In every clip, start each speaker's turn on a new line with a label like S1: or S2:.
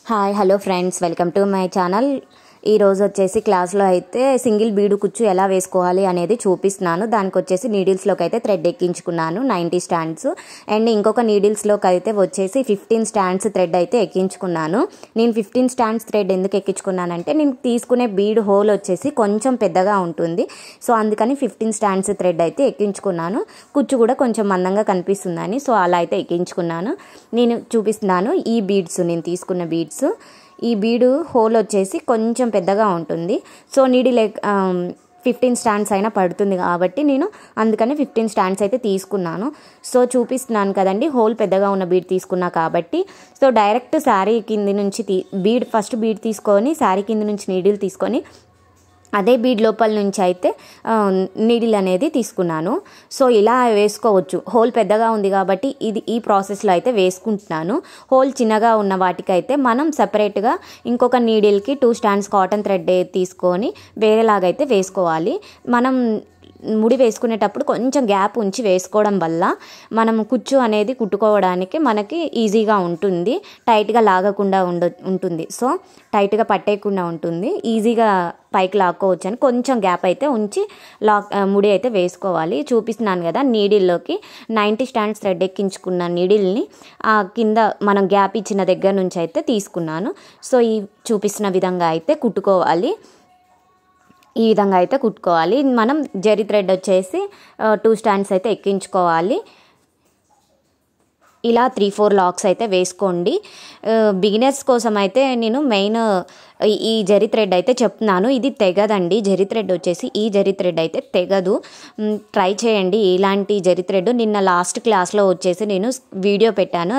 S1: Hi hello friends, welcome to my channel. ఈరోజు వచ్చేసి క్లాస్లో అయితే సింగిల్ బీడు కుచ్చు ఎలా వేసుకోవాలి అనేది చూపిస్తున్నాను. దానికి వచ్చేసి నీడిల్స్లోకి అయితే థ్రెడ్ ఎక్కించుకున్నాను 90 స్టాండ్స్, అండ్ ఇంకొక నీడిల్స్లోకి అయితే వచ్చేసి 15 స్టాండ్స్ థ్రెడ్ అయితే ఎక్కించుకున్నాను. నేను 15 స్టాండ్స్ థ్రెడ్ ఎందుకు ఎక్కించుకున్నానంటే నేను తీసుకునే బీడ్ హోల్ వచ్చేసి కొంచెం పెద్దగా ఉంటుంది. సో అందుకని 15 స్టాండ్స్ థ్రెడ్ అయితే ఎక్కించుకున్నాను. కుచ్చు కూడా కొంచెం మందంగా కనిపిస్తుందని సో అలా అయితే ఎక్కించుకున్నాను. నేను చూపిస్తున్నాను ఈ బీడ్స్, నేను తీసుకున్న బీడ్స్. ఈ బీడు హోల్ వచ్చేసి కొంచెం పెద్దగా ఉంటుంది. సో నీడిల్ 15 స్టాండ్స్ అయినా పడుతుంది కాబట్టి నేను అందుకని 15 స్టాండ్స్ అయితే తీసుకున్నాను. సో చూపిస్తున్నాను కదండి, హోల్ పెద్దగా ఉన్న బీడ్ తీసుకున్నా కాబట్టి. సో డైరెక్ట్ శారీ కింది నుంచి ఫస్ట్ బీడ్ తీసుకొని శారీ కింది నుంచి నీడిల్ తీసుకొని అదే బీడ్ లోపల నుంచి అయితే నీడిల్ అనేది తీసుకున్నాను. సో ఇలా వేసుకోవచ్చు. హోల్ పెద్దగా ఉంది కాబట్టి ఈ ప్రాసెస్లో అయితే వేసుకుంటున్నాను. హోల్ చిన్నగా ఉన్న వాటికైతే మనం సపరేట్గా ఇంకొక నీడిల్కి 2 స్టాండ్స్ కాటన్ థ్రెడ్ తీసుకొని వేరేలాగైతే వేసుకోవాలి. మనం ముడి వేసుకునేటప్పుడు కొంచెం గ్యాప్ ఉంచి వేసుకోవడం వల్ల మనం కుచ్చు అనేది కుట్టుకోవడానికి మనకి ఈజీగా ఉంటుంది, టైట్గా లాగకుండా ఉంటుంది. సో టైట్గా పట్టేయకుండా ఉంటుంది, ఈజీగా పైకి లాక్కోవచ్చు అని కొంచెం గ్యాప్ అయితే ఉంచి ముడి అయితే వేసుకోవాలి. చూపిస్తున్నాను కదా, నీడిల్లోకి 90 స్టాండ్స్ థ్రెడ్ ఎక్కించుకున్న నీడిల్ని కింద మనం గ్యాప్ ఇచ్చిన దగ్గర నుంచి అయితే తీసుకున్నాను. సో ఈ చూపిస్తున్న విధంగా అయితే కుట్టుకోవాలి. ఈ విధంగా అయితే కుట్టుకోవాలి. మనం జరీ థ్రెడ్ వచ్చేసి 2 స్టాండ్స్ అయితే ఎక్కించుకోవాలి. ఇలా 3-4 లాక్స్ అయితే వేసుకోండి. బిగినర్స్ కోసం అయితే నేను మెయిన్ ఈ జరీ థ్రెడ్ అయితే చెప్తున్నాను. ఇది తెగదండి, జరీ థ్రెడ్ వచ్చేసి ఈ జరీ థ్రెడ్ అయితే తెగదు. ట్రై చేయండి ఇలాంటి జరీ థ్రెడ్. నిన్న లాస్ట్ క్లాస్లో వచ్చేసి నేను వీడియో పెట్టాను,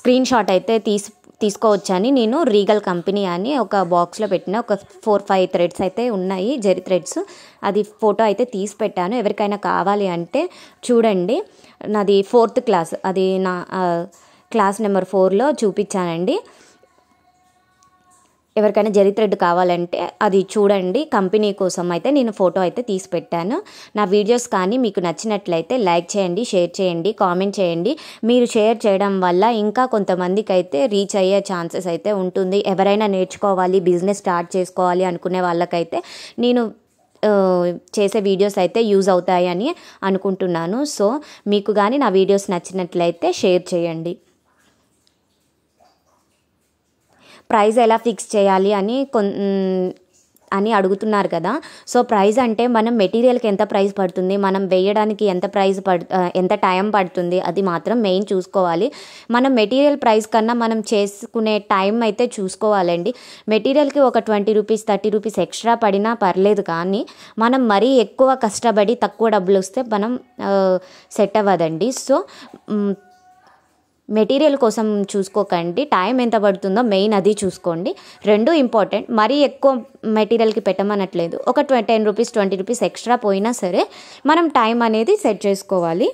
S1: స్క్రీన్ షాట్ అయితే తీసుకోవచ్చని నేను రీగల్ కంపెనీ అని ఒక బాక్స్లో పెట్టిన ఒక 4-5 థ్రెడ్స్ అయితే ఉన్నాయి, జరీ థ్రెడ్స్. అది ఫోటో అయితే తీసి పెట్టాను. ఎవరికైనా కావాలి అంటే చూడండి. నాది 4th క్లాస్, అది నా క్లాస్ నెంబర్ 4లో చూపించానండి. ఎవరికైనా జరీ థ్రెడ్ కావాలంటే అది చూడండి. కంపెనీ కోసం అయితే నేను ఫోటో అయితే తీసి పెట్టాను. నా వీడియోస్ కానీ మీకు నచ్చినట్లయితే లైక్ చేయండి, షేర్ చేయండి, కామెంట్ చేయండి. మీరు షేర్ చేయడం వల్ల ఇంకా కొంతమందికి అయితే రీచ్ అయ్యే ఛాన్సెస్ అయితే ఉంటుంది. ఎవరైనా నేర్చుకోవాలి, బిజినెస్ స్టార్ట్ చేసుకోవాలి అనుకునే వాళ్ళకైతే నేను చేసే వీడియోస్ అయితే యూజ్ అవుతాయని అనుకుంటున్నాను. సో మీకు కానీ నా వీడియోస్ నచ్చినట్లయితే షేర్ చేయండి. ప్రైస్ ఎలా ఫిక్స్ చేయాలి అని అడుగుతున్నారు కదా. సో ప్రైస్ అంటే మనం మెటీరియల్కి ఎంత ప్రైస్ పడుతుంది, మనం వేయడానికి ఎంత టైం పడుతుంది, అది మాత్రం మెయిన్ చూసుకోవాలి. మనం మెటీరియల్ ప్రైస్ కన్నా మనం చేసుకునే టైం అయితే చూసుకోవాలండి. మెటీరియల్కి ఒక 20 రూపీస్ 30 రూపీస్ ఎక్స్ట్రా పడినా పర్లేదు, కానీ మనం మరీ ఎక్కువ కష్టపడి తక్కువ డబ్బులు వస్తే మనం సెట్ అవ్వదండి. సో మెటీరియల్ కోసం చూసుకోకండి, టైం ఎంత పడుతుందో మెయిన్ అది చూసుకోండి. రెండు ఇంపార్టెంట్. మరీ ఎక్కువ మెటీరియల్కి పెట్టమనట్లేదు, ఒక 10 రూపీస్ 20 రూపీస్ ఎక్స్ట్రా పోయినా సరే మనం టైం అనేది సెట్ చేసుకోవాలి.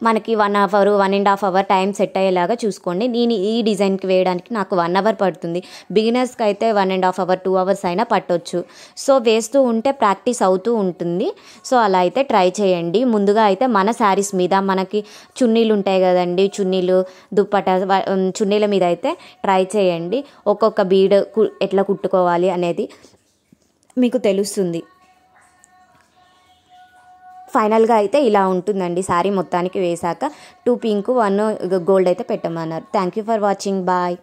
S1: మనకి 1 అవర్ 1.5 అవర్ టైం సెట్ అయ్యేలాగా చూసుకోండి. నేను ఈ డిజైన్కి వేయడానికి నాకు 1 అవర్ పడుతుంది. బిగినర్స్కి అయితే 1.5 అవర్ 2 అవర్స్ అయినా పట్టొచ్చు. సో వేస్తూ ఉంటే ప్రాక్టీస్ అవుతూ ఉంటుంది. సో అలా అయితే ట్రై చేయండి. ముందుగా అయితే మన శారీస్ మీద మనకి చున్నీలు ఉంటాయి కదండి, చున్నీలు దుప్పట చున్నీల మీద అయితే ట్రై చేయండి. ఒక్కొక్క బీడ్ ఎట్లా కుట్టుకోవాలి అనేది మీకు తెలుస్తుంది. ఫైనల్గా అయితే ఇలా ఉంటుందండి. శారీ మొత్తానికి వేశాక 2 పింక్ 1 గోల్డ్ అయితే పెట్టమన్నారు. Thank you for watching. Bye.